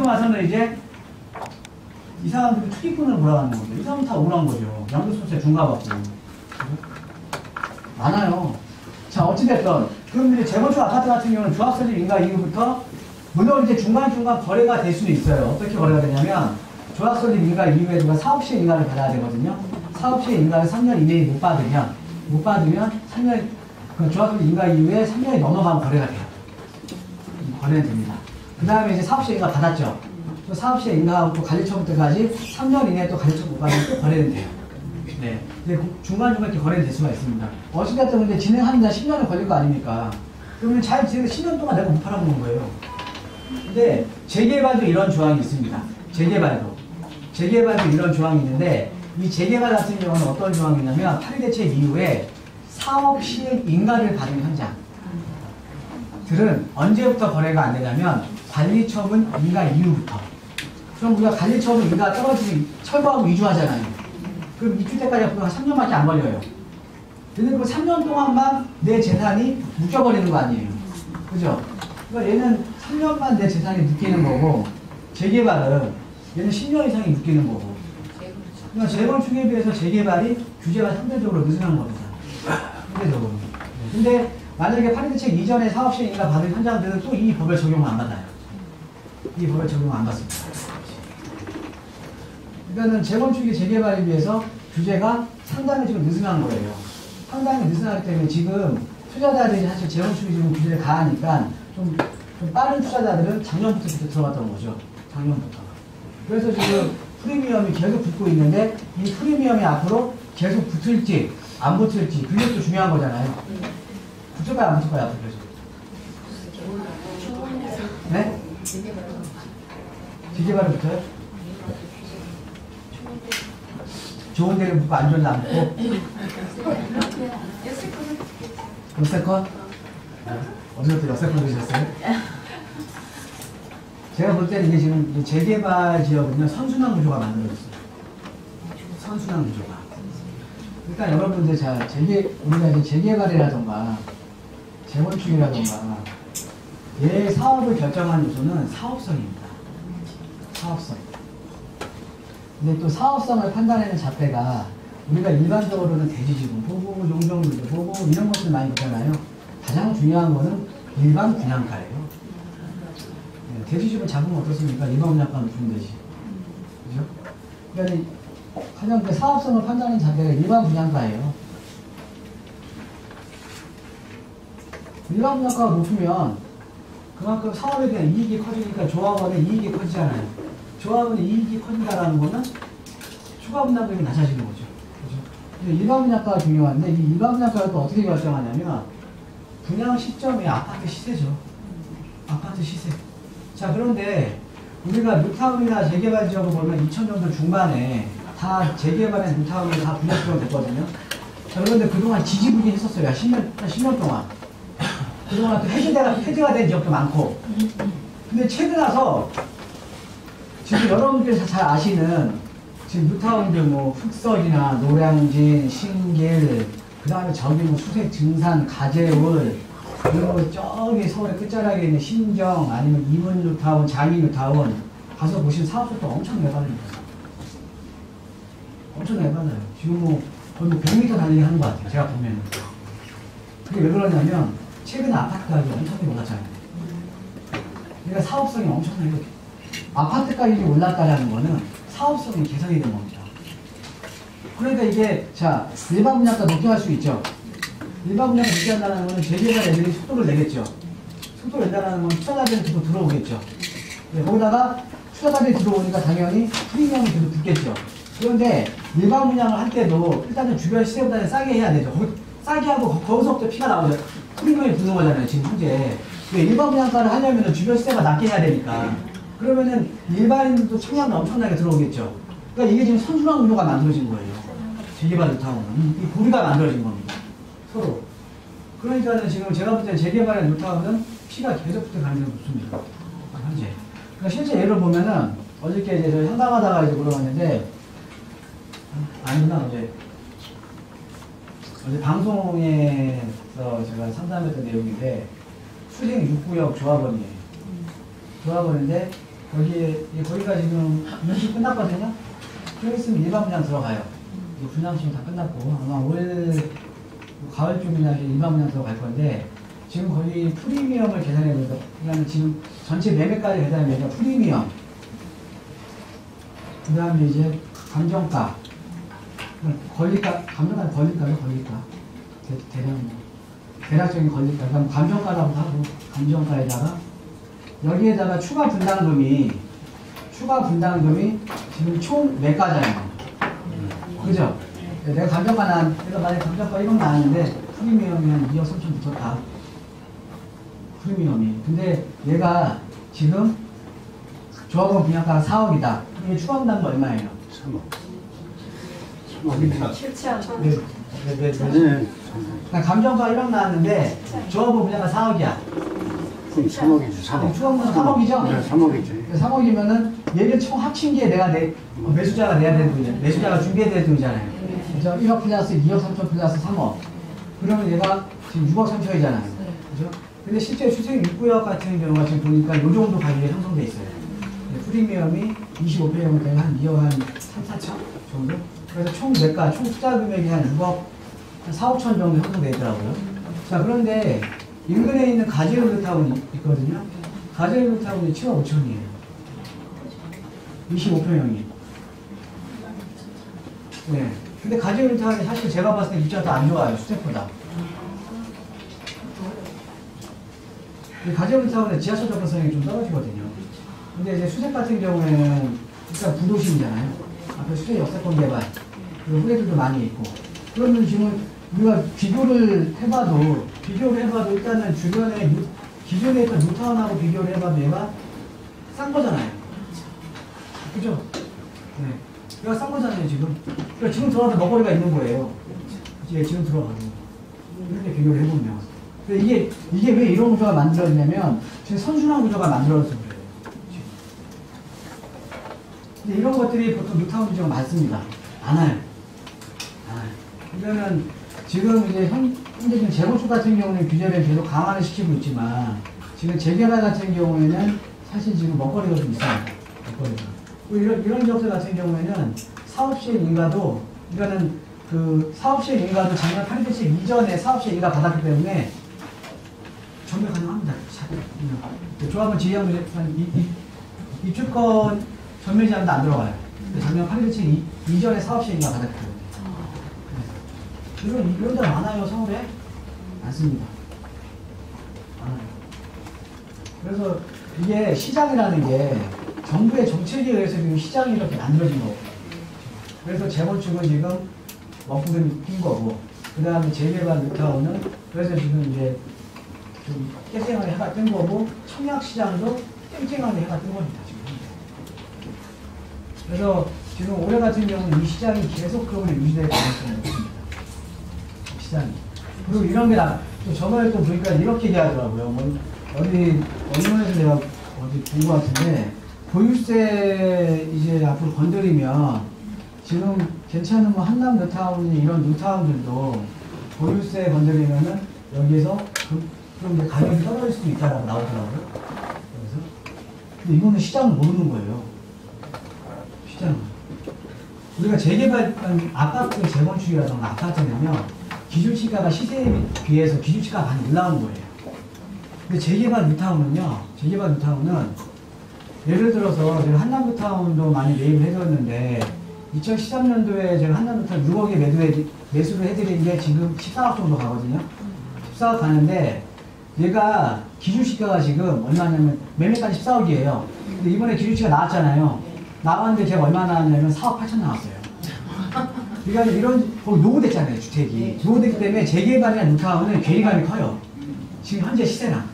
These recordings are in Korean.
지금 와서는 이제 이 사람들이 투기꾼을 몰아가는 거죠. 이 사람은 다 억울한 거죠. 양도소득세 중과받고. 많아요. 자, 어찌됐든. 그럼 이제 재건축 아파트 같은 경우는 조합설립 인가 이후부터 물론 이제 중간중간 거래가 될 수는 있어요. 어떻게 거래가 되냐면 조합설립 인가 이후에 누가 사업시행 인가를 받아야 되거든요. 사업시행 인가를 3년 이내에 못 받으면 3년, 그 조합설립 인가 이후에 3년이 넘어가면 거래가 돼요. 거래는 됩니다. 그 다음에 이제 사업시행 인가 받았죠. 또 사업시행 인가하고 관리처분때까지 3년 이내에 또 관리처분 못 받으면 또 거래는 돼요. 네. 근데 중간중간 이렇게 거래는 될 수가 있습니다. 어찌됐든 근데 진행하는 데 10년은 걸릴 거 아닙니까? 그러면 잘 지내서 10년 동안 내가 못 팔아먹는 거예요. 근데 재개발도 이런 조항이 있습니다. 재개발도 이런 조항이 있는데 이 재개발 같은 경우는 어떤 조항이 있냐면 파리 대책 이후에 사업 시행 인가를 받은 현장들은 언제부터 거래가 안 되냐면 관리처분 인가 이후부터. 그럼 우리가 관리처분 인가 떨어지면 철거하고 이주하잖아요. 그럼 이주 때까지 한 3년밖에 안 걸려요. 근데 그 3년 동안만 내 재산이 묶여버리는 거 아니에요. 그죠? 그러니까 얘는 3년만 내 재산이 묶이는 거고, 재개발은 얘는 10년 이상이 묶이는 거고. 그러니까 재건축에 비해서 재개발이 규제가 상대적으로 느슨한 겁니다. 상대적으로. 근데 만약에 파리대책 이전에 사업시행인가 받은 현장들은 또 이 법을 적용을 안 받아요. 이 법을 적용을 안 받습니다. 그러니까는 재건축이 재개발에 비해서 규제가 상당히 지금 느슨한 거예요. 상당히 느슨하기 때문에 지금 투자자들이 사실 재건축이 지금 규제를 가하니까 좀 빠른 투자자들은 작년부터 들어갔던 거죠. 작년부터. 그래서 지금 프리미엄이 계속 붙고 있는데 이 프리미엄이 앞으로 계속 붙을지 안 붙을지 그게 또 중요한 거잖아요. 붙을까요 안 붙을까요 앞으로 계속? 네? 재개발은 붙어요? 좋은 데를 붙고 안 좋은 데 안 붙고? 역세권? 어디서부터 역세권 드셨어요? 제가 볼 때는 이게 지금 재개발 지역은요, 선순환 구조가 만들어졌어요. 선순환 구조가. 그러니까 여러분들 우리가 이제 재개발이라던가, 재건축이라던가, 얘 사업을 결정한 요소는 사업성입니다. 사업성. 근데 또 사업성을 판단하는 잣대가 우리가 일반적으로는 대지지분 보고, 용적률도 보고, 이런 것들 많이 보잖아요. 가장 중요한 거는 일반 분양가예요. 대지집을 잡으면 어떻습니까? 일반 분양가는 높은 되지. 그죠? 그러니까 가장 그 사업성을 판단하는 잣대가 일반 분양가예요. 일반 분양가가 높으면 그만큼 사업에 대한 이익이 커지니까 조합원의 이익이 커지잖아요. 조합원의 이익이 커진다는 거는 추가 분담금이 낮아지는 거죠. 그죠? 근데 일반 분양가가 중요한데 이 일반 분양가를 또 어떻게 결정하냐면 분양 시점이 아파트 시세죠. 아파트 시세. 자, 그런데 우리가 뉴타운이나 재개발 지역을 보면 2000년도 중반에 다 재개발의 뉴타운이 다 분양수가 됐거든요. 자, 그런데 그동안 지지부진 했었어요. 한 10년 동안. 그동안 또 해제가 된 지역도 많고. 근데 최근 와서 지금 여러분들이 잘 아시는 지금 뉴타운들 뭐 흑석이나 노량진, 신길, 그 다음에 저기 뭐 수색 증산, 가재울, 그리고 저기 서울의 끝자락에 있는 신정, 아니면 이문 뉴타운, 장인 뉴타운 가서 보시면 사업소도 엄청 내받습니다. 엄청 내받아요. 지금 뭐 거의 100m 달리기 하는 것 같아요. 제가 보면. 그게 왜 그러냐면 최근에 아파트 가격이 엄청나게 올랐잖아요. 그러니까 사업성이 엄청나게 아파트 가격이 올랐다는 거는 사업성이 개선이 된 겁니다. 그러니까 이게 자 일반 분양가 높게 할 수 있죠. 일반 분양가 높게 한다는 거는 재개발 애들이 속도를 내겠죠. 속도를 낸다는 건 투자자들이 또 들어오겠죠. 네, 거기다가 투자자들이 들어오니까 당연히 프리미엄이 계속 붙겠죠. 그런데 일반 분양을 할 때도 일단은 주변 시세보다는 싸게 해야 되죠. 싸게 하고 거기서부터 피가 나오죠. 프리미엄이 붙는 거잖아요. 지금 현재. 일반 분양가를 하려면 주변 시세가 낮게 해야 되니까. 그러면은 일반인들도 청약이 엄청나게 들어오겠죠. 그러니까 이게 지금 선순환 구조가 만들어진 거예요. 재개발 뉴타운은. 이 고리가 만들어진 겁니다. 서로. 그러니까는 지금 제가 볼 때 재개발의 뉴타운은 피가 계속 붙어 가는 게 높습니다. 현재. 그러니까 실제 예를 보면은 어저께 이제 저 상담하다가 이제 물어봤는데, 아니구나, 어제 방송에서 제가 상담했던 내용인데, 수생 6구역 조합원이에요. 조합원인데, 거기가 지금 인식 끝났거든요. 좀 있으면 일반 분양 들어가요. 분양식이 다 끝났고 아마 올 가을쯤이나 일반 분양 들어갈 건데 지금 거기 프리미엄을 계산해 보니까 그다음에 지금 전체 매매까지 계산해 보니까 프리미엄 그 다음에 이제 감정가 권리가 감정가는 권리가 대략적인 권리가 그다음 감정가라고 하고 감정가에다가 여기에다가 추가 분담금이 지금 총 몇 가잖아요. 그죠? 내가 내가 만약에 감정가 1억 나왔는데 프리미엄이 한 2억 3천 붙었다. 프리미엄이. 근데 얘가 지금 조합원 분양가가 4억이다. 이게 추가 분담금 얼마예요? 3억. 7천. 네. 감정가 1억 나왔는데 조합원 분양가 4억이야. 그럼 3억이죠, 3억. 추가 분담금 3억이죠? 네, 3억이죠. 3억이면은 얘를 총 합친 게 내가 매수자가 내야 되는 돈이잖아요. 매수자가 준비해야 되는 돈이잖아요. 그죠? 1억 플러스 2억 3천 플러스 3억. 그러면 얘가 지금 6억 3천이잖아요. 그죠? 근데 실제 수수료 6구역 같은 경우가 지금 보니까 이 정도 가격이 형성돼 있어요. 프리미엄이 25평이면 되면 한 2억 한 3, 4천 정도? 그래서 총 매가, 총 투자 금액이 한 6억, 한 4, 5천 정도 형성돼 있더라고요. 자, 그런데 인근에 있는 가재울타운이 있거든요. 가재울타운이 7억 5천이에요. 25평형이. 네. 근데 가재울타운이 사실 제가 봤을 때 입지가 더 안 좋아요. 수색보다. 가재울타운의 지하철 접근성이 좀 떨어지거든요. 근데 이제 수색 같은 경우에는 일단 부도심이잖아요. 앞에 수색 역세권 개발, 그리고 후배들도 많이 있고. 그러면 지금 우리가 비교를 해봐도 일단은 주변에 기존에 있던 뉴타운하고 비교를 해봐도 얘가 싼 거잖아요. 그죠? 네. 얘가 싼 거잖아요, 지금. 그러니까 지금 들어가도 먹거리가 있는 거예요. 그치? 지금 들어가도. 이렇게 비교를 해보면. 근데 이게 왜 이런 구조가 만들어지냐면, 지금 선순환 구조가 만들어져서 그래요. 근데 이런 것들이 보통 뉴타운 구조가 많습니다. 많아요. 그러면 지금 이제 현재 지금 재건축 같은 경우는 규제를 계속 강화를 시키고 있지만, 지금 재개발 같은 경우에는 사실 지금 먹거리가 좀 있어요. 먹거리가. 이런 지역들 같은 경우에는 사업시행 인가도, 이거는 그 사업시행 인가도 작년 8대책 이전에 사업시행 인가 받았기 때문에 전매 가능합니다. 조합은 지휘하면 입주권 전매 제한도 안 들어가요. 작년 8대책 이전에 사업시행 인가 받았기 때문에. 이런 데 많아요, 서울에? 많습니다. 많아요. 그래서 이게 시장이라는 게 정부의 정책에 의해서 지금 시장이 이렇게 만들어진 거고. 그래서 재건축은 지금 먹구름이 낀 거고, 그 다음에 재개발 뉴타운은 그래서 지금 이제 좀 땡땡하게 해가 뜬 거고, 청약시장도 땡땡하게 해가 뜬 겁니다, 지금. 그래서 지금 올해 같은 경우는 이 시장이 계속 그렇게 유지될 가능성이 높습니다. 시장이. 그리고 이런 게 저번에 또 보니까 이렇게 얘기하더라고요. 어디 언론에서 내가 어디 본 것 같은데, 보유세 이제 앞으로 건드리면 지금 괜찮은 뭐 한남 뉴타운이 이런 뉴타운들도 보유세 건드리면은 여기에서 그럼 이제 가격이 떨어질 수도 있다라고 나오더라고요. 그래서 근데 이거는 시장을 모르는 거예요. 시장은. 우리가 재개발 아파트 재건축이라던가 아파트는요, 기준시가가 시세에 비해서 기준시가가 많이 올라온 거예요. 근데 재개발 뉴타운은 예를 들어서 제가 한남 뉴타운도 많이 매입을 해줬는데 2013년도에 제가 한남 뉴타운 6억에 매수를 해드린 게 지금 14억 정도 가거든요. 14억 가는데 얘가 기준시가가 지금 얼마냐면 매매가는 14억이에요. 근데 이번에 기준시가 나왔잖아요. 나왔는데 제가 얼마 나왔냐면 4억 8천 나왔어요. 그러니까 이런 거기 노후됐잖아요, 주택이. 노후됐기 때문에 재개발이나 뉴타운은 괴리감이 커요. 지금 현재 시세랑.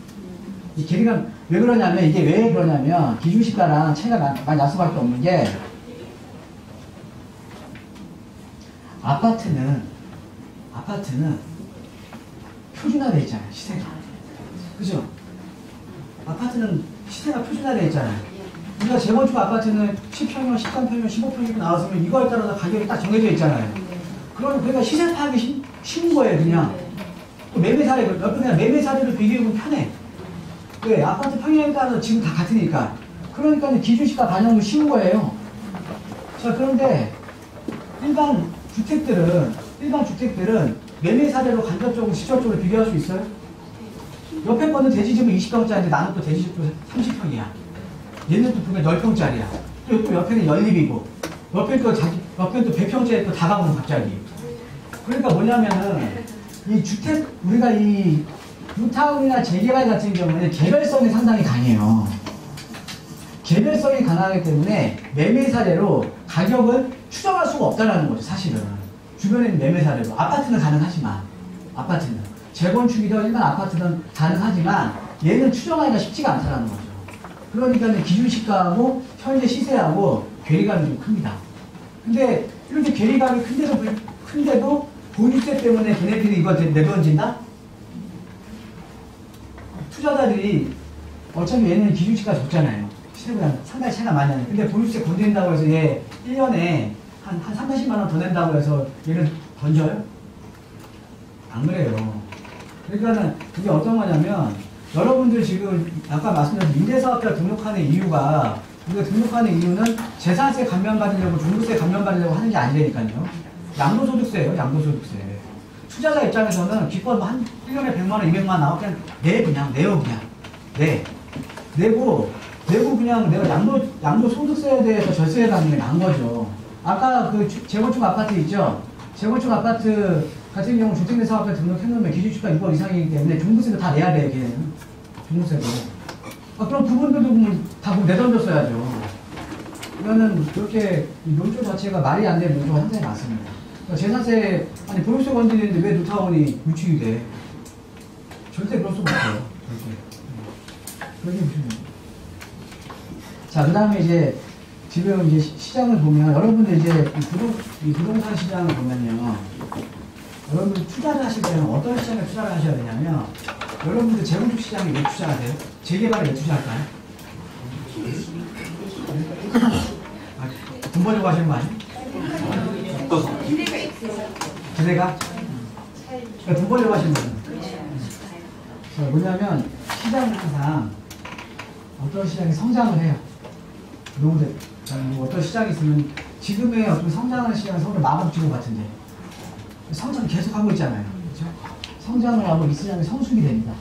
이 괴리감 왜 그러냐면, 이게 왜 그러냐면 기준시가랑 차이가 많이 날 수밖에 없는 게, 아파트는 표준화되어 있잖아요, 시세가. 그죠? 아파트는 시세가 표준화되어 있잖아요. 우리가 재건축 아파트는 10평이면 13평이면 15평이면 나왔으면 이거에 따라서 가격이 딱 정해져 있잖아요. 그러니까 시세 파악이 쉬운 거예요, 그냥. 또 매매 사례, 그냥 매매 사례를 비교해보면 편해. 왜? 아파트 평형에 따라서 지금 다 같으니까. 그러니까 기준시가 반영도 쉬운 거예요. 자, 그런데 일반 주택들은 매매 사례로 간접적으로 직접적으로 비교할 수 있어요? 옆에 거는 대지집은 20평짜리인데 나는 또 대지집도 30평이야. 얘는 또 보면 10평짜리야. 또 옆에는 연립이고, 옆에는 또 100평짜리 또 다가오는 갑자기. 그러니까 뭐냐면은, 이 주택, 우리가 이 뉴타운이나 재개발 같은 경우는 개별성이 상당히 강해요. 개별성이 강하기 때문에 매매 사례로 가격을 추정할 수가 없다는 거죠, 사실은. 주변에 있는 매매 사례로. 아파트는 가능하지만, 아파트는. 재건축이든 일반 아파트는 가능하지만, 얘는 추정하기가 쉽지가 않다는 거죠. 그러니까 기준시가하고 현재 시세하고 괴리감이 좀 큽니다. 근데 이렇게 괴리감이 큰데도 보유세 때문에 걔네들이 이걸 내던진다? 투자자들이 어차피 얘는 기준시가 적잖아요. 시세보다 상당히 차이가 많이 나요. 근데 보유세 건드린다고 해서 얘 1년에 한 30, 40만 원 더 낸다고 해서 얘를 던져요? 안 그래요. 그러니까는 그게 어떤 거냐면 여러분들 지금 아까 말씀드린 임대사업자 등록하는 이유가 이거 등록하는 이유는 재산세 감면받으려고 종부세 감면받으려고 하는 게 아니라니까요. 양도소득세예요. 양도소득세. 투자자 입장에서는 기껏 한 1년에 100만 원, 200만 원 나오고 그냥 내요 그냥. 내고 그냥 내가 양도소득세에 대해서 절세해 가는 게 나은 거죠. 아까 그 재건축 아파트 있죠? 재건축 아파트 같은 경우 주택내사업자 등록해놓으면 기준시가 6억 이상이기 때문에 종부세도 다 내야 돼요, 걔는. 종부세도. 그럼 그분들도 보면 다 내던졌어야죠. 이거는 그렇게 논조 자체가 말이 안 되는 논조가 상당히 많습니다. 그러니까 재산세, 아니, 보유세 건드리는데 왜 뉴타운이 유치이 돼? 절대 그럴 수가 없어요. 그렇게 보시면. 자, 그 다음에 이제, 지금 이제 시장을 보면, 여러분들 이제 이 부동산 시장을 보면요. 여러분들 투자를 하실 때는 어떤 시장에 투자를 하셔야 되냐면, 여러분들 재건축 시장에 왜 투자하세요? 재개발에 왜 투자할까요? 돈 벌려고 하시는 거 아니에요? 기대가? 그러니까 돈 벌려고 하시는 거예요. 뭐냐면, 시장은 항상 어떤 시장이 성장을 해요. 노후대. 어떤 시장이 있으면, 지금의 어떤 성장하는 시장은 서로 마법지구 같은데, 성장 계속 하고 있잖아요. 그렇죠? 성장을 하고 이 시장이 성숙이 됩니다.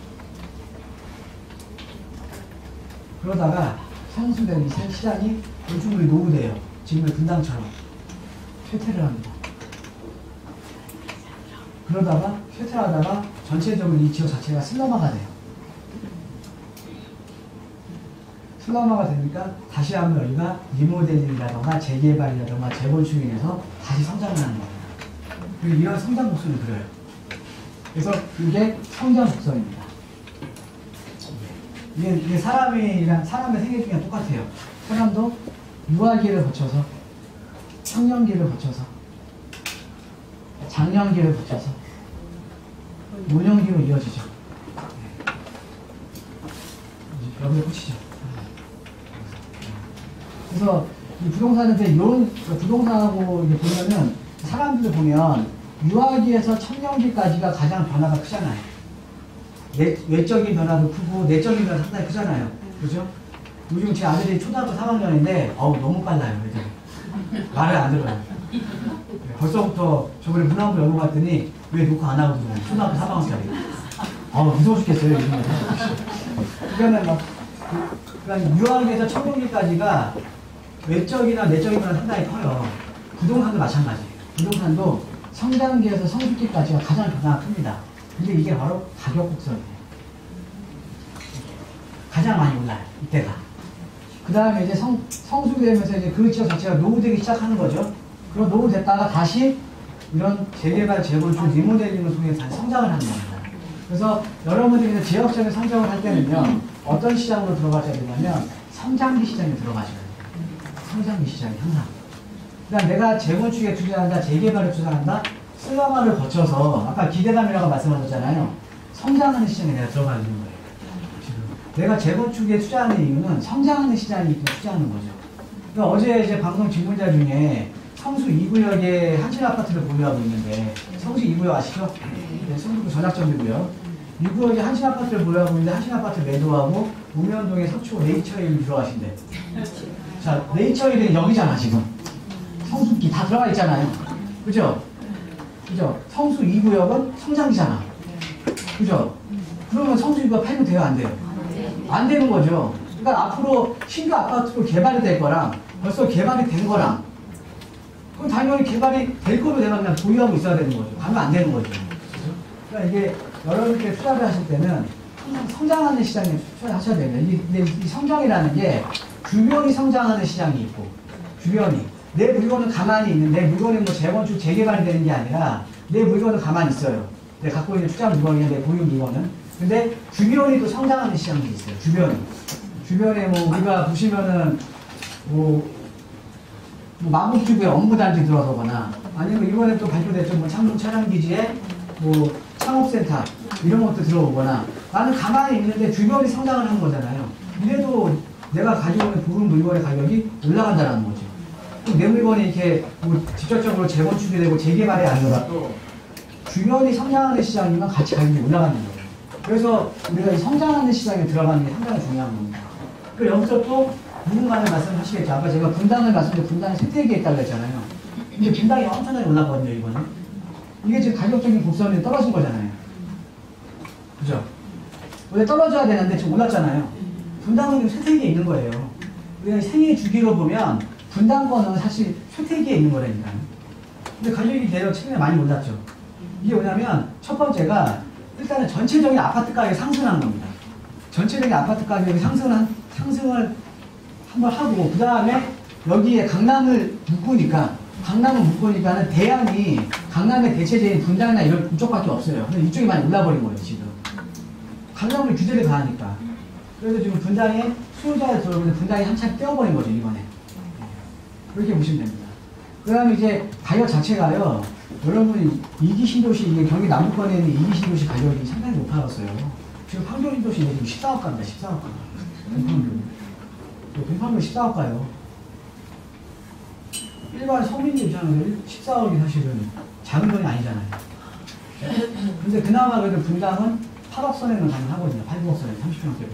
그러다가 성숙된 이 시장이 건축물이 노후돼요. 지금의 분당처럼 쇠퇴를 합니다. 그러다가 쇠퇴하다가 전체적으로 이 지역 자체가 슬럼화가 돼요. 슬럼화가 되니까 다시 한번 여기가 리모델링이라던가 재개발이라던가 재건축이 돼서 다시 성장을 하는 거예요. 그리고 이런 성장 곡선을 그려요. 그래서 이게 성장 곡선입니다. 이게 사람의 생애 중에 똑같아요. 사람도 유아기를 거쳐서, 청년기를 거쳐서, 장년기를 거쳐서, 노년기로 이어지죠. 여기에 꽂히죠. 그래서 이 부동산인데 이런 부동산하고 이제 보면은 사람들 보면 유아기에서 청년기까지가 가장 변화가 크잖아요. 외적인 변화도 크고 내적인 변화도 상당히 크잖아요. 그죠? 요즘 제 아들이 초등학교 3학년인데 너무 빨라요. 애들. 말을 안 들어요. 벌써부터 저번에 문화부 연구 갔더니 왜 녹화 안 하고 들어요? 초등학교 3학년짜리. 무서워 죽겠어요. 요즘에. 그러니까 그러니까 유아기에서 청년기까지가 외적이나 내적인 변화가 상당히 커요. 부동산도 마찬가지. 부동산도 성장기에서 성숙기까지가 가장 변화가 큽니다. 근데 이게 바로 가격 곡선이에요. 가장 많이 올라요. 이때가. 그 다음에 이제 성숙이 되면서 이제 그 지역 자체가 노후되기 시작하는 거죠. 그럼 노후됐다가 다시 이런 재개발, 재건축, 리모델링을 통해서 다시 성장을 하는 겁니다. 그래서 여러분들이 지역적인 성장을 할 때는요, 어떤 시장으로 들어가셔야 되냐면 성장기 시장에 들어가셔야 돼요. 성장기 시장이 항상. 그러니까 내가 재건축에 투자한다, 재개발에 투자한다, 슬럼화를 거쳐서 아까 기대감이라고 말씀하셨잖아요. 성장하는 시장에 내가 들어가야 되는 거예요. 지금 내가 재건축에 투자하는 이유는 성장하는 시장이 있기 때문에 투자하는 거죠. 그러니까 어제 이제 방송 질문자 중에 성수 2구역에 한신 아파트를 보유하고 있는데, 성수 2구역 아시죠? 네, 성수 전략점이고요. 2구역에 한신 아파트를 보유하고 있는데 한신 아파트 매도하고 옥면동에 서초 네이처힐 들어가신대. 자, 네이처힐은 여기잖아, 지금. 성수기 다 들어가 있잖아요. 그죠? 그죠? 성수 2구역은 성장이잖아. 그죠? 그러면 성수 2구역 팔면 돼요, 안 돼요? 안 되는 거죠. 그러니까 앞으로 신규 아파트로 개발이 될 거랑 벌써 개발이 된 거랑 그럼 당연히 개발이 될 거로 내가 그냥 보유하고 있어야 되는 거죠. 가면 안 되는 거죠. 그러니까 이게 여러분께 투자를 하실 때는 항상 성장하는 시장에 투자를 하셔야 됩니다. 이 성장이라는 게 주변이 성장하는 시장이 있고 주변이 내 물건은 가만히 있는데 내 물건이 뭐 재건축 재개발이 되는 게 아니라 내 물건은 가만히 있어요. 내가 갖고 있는 투자 물건이나 내 보유 물건은. 근데 주변이 또 성장하는 시장이 있어요. 주변에 뭐 우리가 보시면은 뭐 마곡주구에 업무단지 들어서거나 아니면 이번에 또 발표됐죠. 뭐 창동 차량기지에 뭐 창업센터 이런 것도 들어오거나 나는 가만히 있는데 주변이 성장을 하는 거잖아요. 이래도 내가 가지고 있는 보유 물건의 가격이 올라간다는 거죠. 내 물건이 이렇게 뭐 직접적으로 재건축이 되고 재개발이 아니더라도 주변이 성장하는 시장이면 같이 가격이 올라가는 거예요. 그래서 우리가 이 성장하는 시장에 들어가는 게 상당히 중요한 겁니다. 그 여기서 또 누군가는 말씀하시겠죠. 아까 제가 분당을 말씀드렸는데 분당이 세태기에 있다고 했잖아요. 근데 분당이 엄청나게 올랐거든요, 이번에. 이게 지금 가격적인 곡선이 떨어진 거잖아요. 그죠? 원래 떨어져야 되는데 지금 올랐잖아요. 분당은 지금 쇠퇴기에 있는 거예요. 우리가 생애 주기로 보면 분당권은 사실 쇠퇴기에 있는 거라니까요. 근데 가격이 대략 최근에 많이 올랐죠. 이게 뭐냐면 첫 번째가 일단은 전체적인 아파트 가격이 상승한 겁니다. 전체적인 아파트 가격이 상승을 한번 하고 그 다음에 여기에 강남을 묶으니까는 대안이 강남의 대체제인 분당이나 이쪽밖에 없어요. 근데 이쪽이 많이 올라버린 거예요, 지금. 강남을 규제를 가하니까. 그래서 지금 분당에 수요자가 들어오면 분당이 한참 떼어버린 거죠, 이번에. 그렇게 보시면 됩니다. 그 다음에 이제 가격 자체가요, 여러분이 이기 신도시, 이게 경기 남부권에 있는 이기 신도시 가격이 상당히 높아졌어요. 지금 판교 신도시 지금 14억 가입니다, 14억 가. 동판도 14억 가요. 일반 서민들 입장에서 14억이 사실은 작은 돈이 아니잖아요. 근데 그나마 그래도 분당은 8억 선에는 가능하거든요. 8, 9억 선에 30평대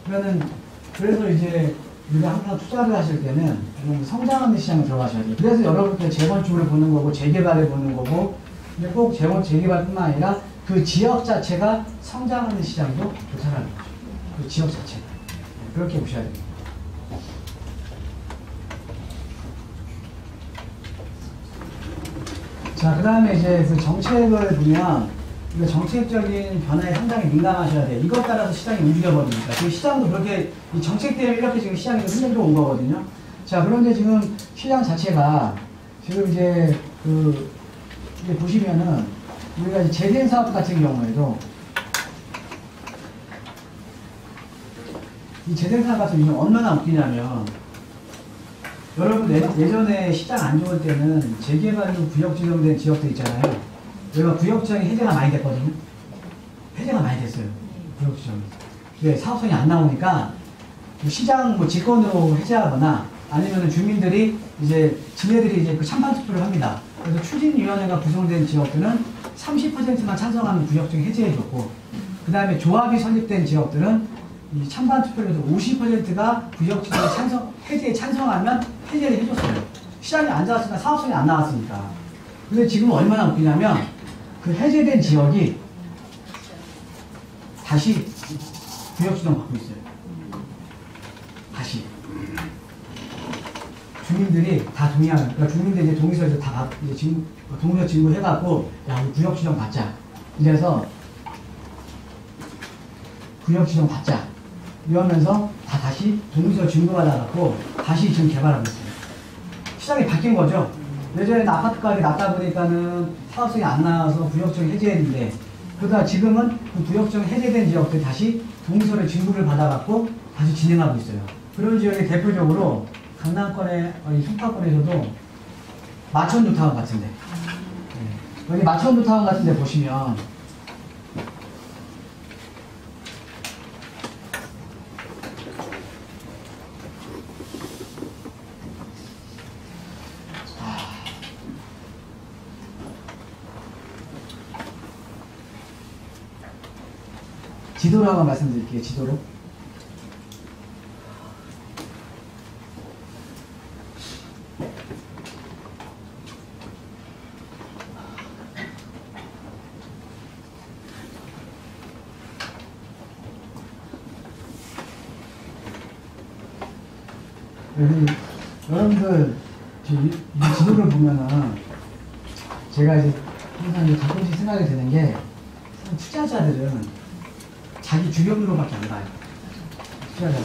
보면. 그래서 이제 우리가 항상 투자를 하실 때는 성장하는 시장에 들어가셔야 돼요. 그래서 여러분들 재건축을 보는 거고 재개발을 보는 거고 근데 꼭 재개발뿐만 아니라 그 지역 자체가 성장하는 시장도 좋다는 거죠. 그 지역 자체가. 그렇게 보셔야 됩니다. 자, 그 다음에 이제 그 정책을 보면, 이거 정책적인 변화에 상당히 민감하셔야 돼요. 이것 따라서 시장이 움직여버리니까. 그 시장도 그렇게, 이 정책 때문에 이렇게 지금 시장이 흔들려 온 거거든요. 자, 그런데 지금 시장 자체가, 지금 이제 이게 보시면은, 우리가 이제 재생 사업 같은 경우에도, 이 재생산 같은 경우는 얼마나 웃기냐면 여러분 예전에 시장 안 좋을 때는 재개발로 구역 지정된 지역들 있잖아요. 여기가 구역 지정이 해제가 많이 됐거든요. 해제가 많이 됐어요. 구역 지정이. 왜 사업성이 안 나오니까 시장 뭐 직권으로 해제하거나 아니면 주민들이 이제 지네들이 이제 그 찬반 투표를 합니다. 그래서 추진위원회가 구성된 지역들은 30%만 찬성하면 구역 지정 해제해줬고 그 다음에 조합이 설립된 지역들은 이 찬반 투표에서 50%가 구역지정 해제에 찬성하면 해제를 해줬어요. 시장이 안 좋았으니까 사업성이 안 나왔으니까. 근데 지금 얼마나 웃기냐면 그 해제된 지역이 다시 구역지정 받고 있어요. 다시. 주민들이 다 동의하는, 그러니까 주민들이 이제 동의서에서 다 이제 동의서 진구해갖고 야, 우리 구역지정 받자. 이래서 구역지정 받자. 이러면서 다시 동의서 진구받아갖고 다시 지금 개발하고 있어요. 시장이 바뀐 거죠. 예전에는 아파트 가격이 낮다 보니까는 사업성이 안 나와서 구역지정 해제했는데 그러다 지금은 그 구역지정 해제된 지역들이 다시 동의서를 진구를 받아갖고 다시 진행하고 있어요. 그런 지역이 대표적으로 강남권의 송파권에서도 마천루타운 같은데 여기 마천루타운 같은데 보시면 지도로 한번 말씀드릴게요. 지도로. 여기 여러분들 이 지도를 보면은 제가 이제 항상 이제 가끔씩 생각이 드는 게 투자자들은 자기 주변으로밖에 안 가요. 투자자들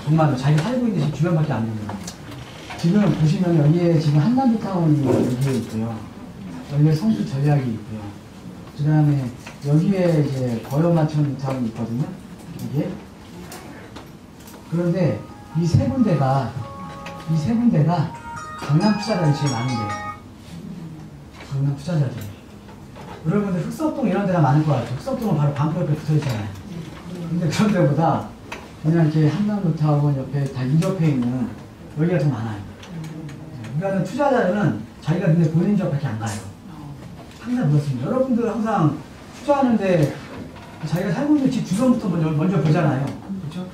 정말로 자기 살고 있는 집 주변밖에 안 가요. 지금 보시면 여기에 지금 한남부타운이 여기에 있고요. 여기에 성수 전략이 있고요. 그 다음에 여기에 이제 거여마천 타운이 있거든요. 여기에. 그런데 이 세 군데가 강남 투자자들이 제일 많은데요. 강남 투자자들. 여러분들 흑석동 이런 데가 많을 것 같아요. 흑석동은 바로 방콕 옆에 붙어 있잖아요. 근데 그런 데보다 그냥 이렇게 한남루타운 옆에 다 이 옆에 있는 여기가 더 많아요. 그러니까 투자자들은 자기가 근데 본인 지역밖에 안 가요. 항상 그렇습니다. 여러분들 항상 투자하는데 자기가 살고 있는 집 주변부터 먼저 보잖아요. 그렇죠?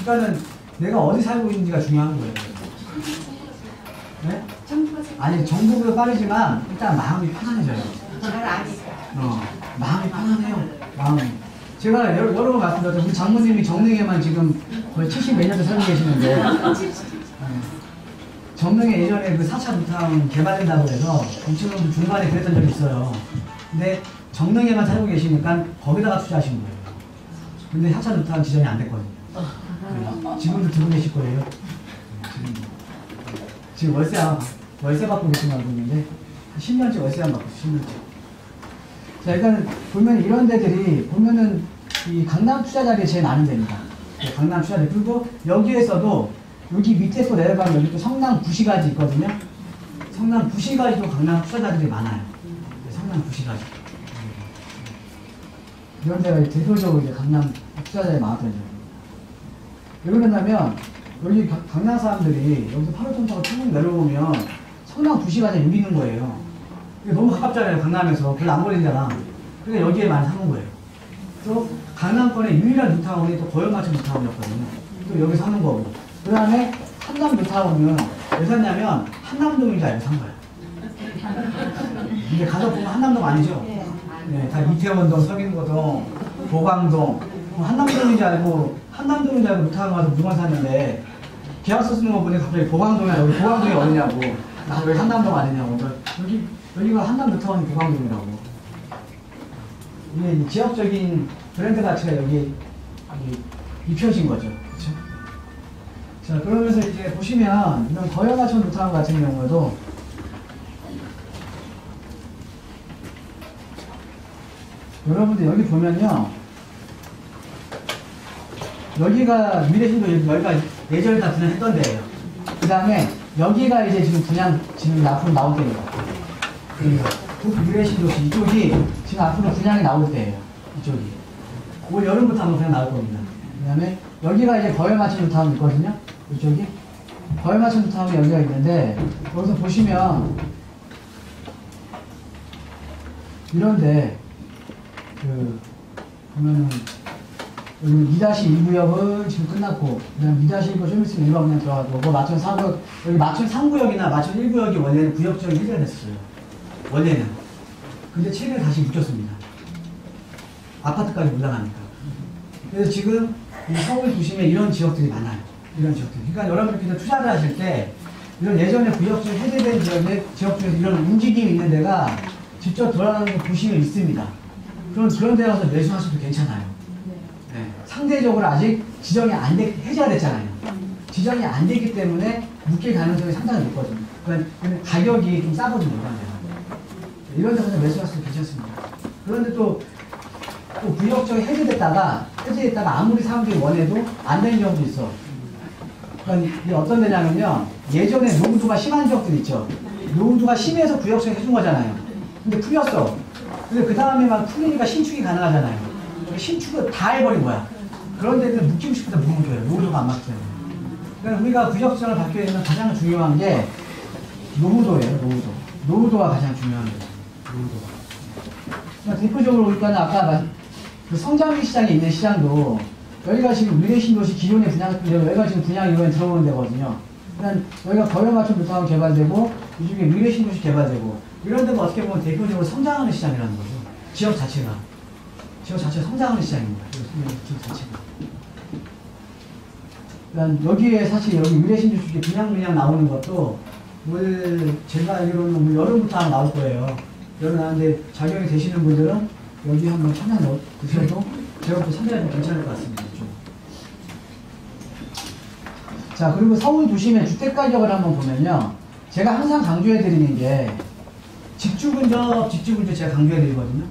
그러니까는 내가 어디 살고 있는지가 중요한 거예요. 네? 아니 정보도 빠르지만 일단 마음이 편안해져요. 잘 아니까. 마음이 편안해요. 마음이. 제가 여러 번 말씀드렸죠. 우리 장모님이 정릉에만 지금 거의 70 몇 년째 살고 계시는데 정릉에 예전에 그 4차 루타운 개발된다고 해서 2000년도 중반에 그랬던 적이 있어요. 근데 정릉에만 살고 계시니까 거기다가 투자하신 거예요. 근데 4차 루타운 지정이 안 됐거든요. 네. 지금도 들고 계실 거예요. 지금 월세 받고 계신 분 있는데 10년째 월세 안 받고 있어요. 10년째. 자, 일단 보면 이런 데들이 보면은 이 강남 투자자들이 제일 많은 데입니다. 강남 투자자. 그리고 여기에서도 여기 밑에 또 내려가면 여기 또 성남 구시가지 있거든요. 성남 구시가지도 강남 투자자들이 많아요. 성남 구시가지. 이런 데가 대표적으로 이제 강남 투자자들이 많았거든요. 왜 그러냐면 여기 강남 사람들이 여기서 8호선 타고 충북 내려오면 성남 구시가지에 여기 있는 거예요. 이게 너무 가깝잖아요. 강남에서 별로 안 걸리잖아. 그러니까 여기에 많이 사는 거예요. 또 강남권의 유일한 루타운이 또 거여마천 루타운이었거든요. 또 여기 사는 거고. 그 다음에 한남 루타운은 왜 샀냐면 한남동인 줄 알고 산 거야. 근데 가서 보면 한남동 아니죠? 네, 다 이태원동, 서민고동, 보광동, 한남동인 줄 알고 루타운 가서 물건 샀는데 계약서 쓰는 거 보니 갑자기 보광동이야. 여기 보광동이 어디냐고. 나 왜 한남동 아니냐고. 여기가 한남 루타운이 보광동이라고. 이게 지역적인 브랜드 가치가 여기 입혀진 거죠. 그렇죠? 자, 그러면서 이제 보시면 이런 거여마천 루타운 같은 경우에도 여러분들 여기 보면요, 여기가 미래신도 여기가 예전에 다 분양했던 데예요. 그 다음에 여기가 이제 지금 분양 지금 앞으로 나올 때예요. 미래신도시 이쪽이 지금 앞으로 분양이 나올 때예요. 이쪽이 올 여름부터 아마 그냥 나올 겁니다. 그 다음에 여기가 이제 거여마천 루타운 있거든요. 이쪽이 거여마천 루타운이 여기가 있는데 여기서 보시면 이런데 보면은 여기 2-2구역은 지금 끝났고 그냥 2-1구 좀 있으면 1번 그냥 들어가고 뭐 마천 4구역 여기 마천 3구역이나 마천 1구역이 원래는 구역적인 해제가 됐었어요. 원래는. 근데 최근에 다시 묶였습니다. 아파트까지 올라가니까. 그래서 지금 이 서울 도심에 이런 지역들이 많아요. 이런 지역들. 그러니까 여러분들께서 투자를 하실 때 이런 예전에 구역적 해제된 지역 중에서 이런 움직임이 있는 데가 직접 돌아가는 거 보시면 있습니다. 그런 데 가서 매수하셔도 괜찮아요. 네. 상대적으로 아직 지정이 해제가 됐잖아요. 지정이 안 됐기 때문에 묶일 가능성이 상당히 높거든요. 그러니까 가격이 좀 싸거든요. 이런 데 가서 매수하셔도 괜찮습니다. 그런데 또 구역적이 해제됐다가 아무리 사람들이 원해도 안 되는 경우도 있어. 그러니까 이게 어떤 데냐면요, 예전에 노후도가 심한 지역들 있죠. 노후도가 심해서 구역적이 해준 거잖아요. 근데 풀렸어. 근데 그 다음에 막 풀리니까 신축이 가능하잖아요. 신축을 다 해버린 거야. 그런 데는 묵히고 싶어서 묵은 거예요. 노후도가 안 맞기 때문에. 그러니까 우리가 구역지정을 받기 위해서는 가장 중요한 게 노후도예요. 노후도가 가장 중요한 거예요. 노후도가. 그러니까 대표적으로 보니까 아까 그 성장기 시장에 있는 시장도 여기가 지금 위례신도시 기존의 분양대로 여기가 지금 분양 이번에 들어오는 데거든요. 그러니까 여기가 거래맞춤 루트가 개발되고 이쪽에 위례신도시 개발되고 이런 데가 어떻게 보면 대표적으로 성장하는 시장이라는 거죠. 지역 자체가 성장하는 시장입니다. 지역 자체가. 그러니까 여기에 사실 여기 위례신도시 그냥 나오는 것도 올 제가 알기로는 올 여름부터 아마 나올 거예요. 여름 나는데 자격이 되시는 분들은 여기 한번 참여 드셔도 제가 또 참여해도 괜찮을 것 같습니다. 좀. 자, 그리고 서울 도심의 주택 가격을 한번 보면요. 제가 항상 강조해 드리는 게 직주 근접 제가 강조해 드리거든요.